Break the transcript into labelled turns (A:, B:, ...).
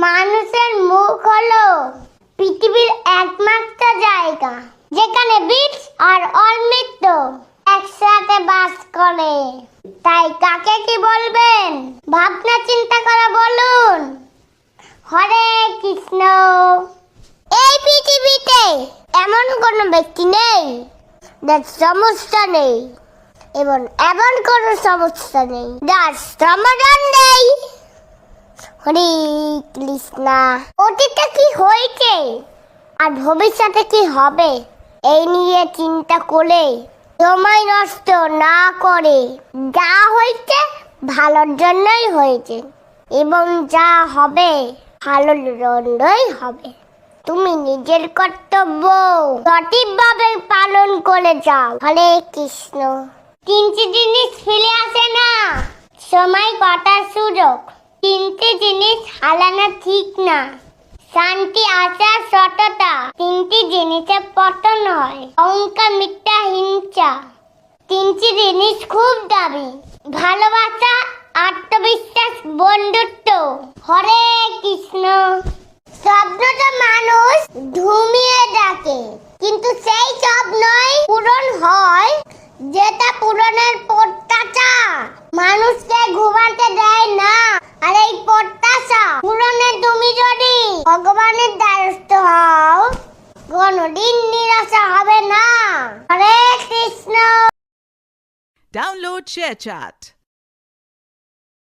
A: মানুষের মুখ হলো পৃথিবীর একমাত্র জায়গা যেখানে বীজ আর অমৃত একসাথে বাস করে। তাই কাকে কি বলবেন ভাবনা চিন্তা করে বলুন। হরে কৃষ্ণ। এই পৃথিবীতে এমন কোনো ব্যক্তি নেই যার সমস্যা নেই এবং এমন কোনো সমস্যা নেই যার সমাধান নেই। হরে কৃষ্ণ। অতীতে কি হয়েছে আর ভবিষ্যতে কি হবে এই নিয়ে চিন্তা করে সময় নষ্ট না করে যা হয়েছে ভালোর জন্যই হয়েছে এবং যা হবে ভালোর জন্যই হবে। তুমি নিজের কর্তব্য সঠিকভাবে পালন করে যাও। হরে কৃষ্ণ। তিনটি জিনিস ফিরে আসে না, সময় কাটার সুযোগ। তিনটি জিনিস হারানো ঠিক না, শান্তি আশা সততা। তিনটি জিনিসের পতন হয়, অহংকার মিথ্যা হিংসা। তিনটি জিনিস খুব দামি, ভালোবাসা আত্মবিশ্বাস বন্ধুত্ব। হরে কৃষ্ণ। স্বপ্নটা মানুষ ঘুমিয়ে ডাকে, কিন্তু সেই স্বপ্নই পূরণ হয় যেটা পূরণের প্রত্যাশা মানুষকে ঘুমাতে দেয় না। আর এই প্রত্যাশা পূরণে তুমি যদি ভগবানের দ্বারস্থ হও কোনদিন নিরাশা হবে না। হরে কৃষ্ণ।
B: Download ShareChat.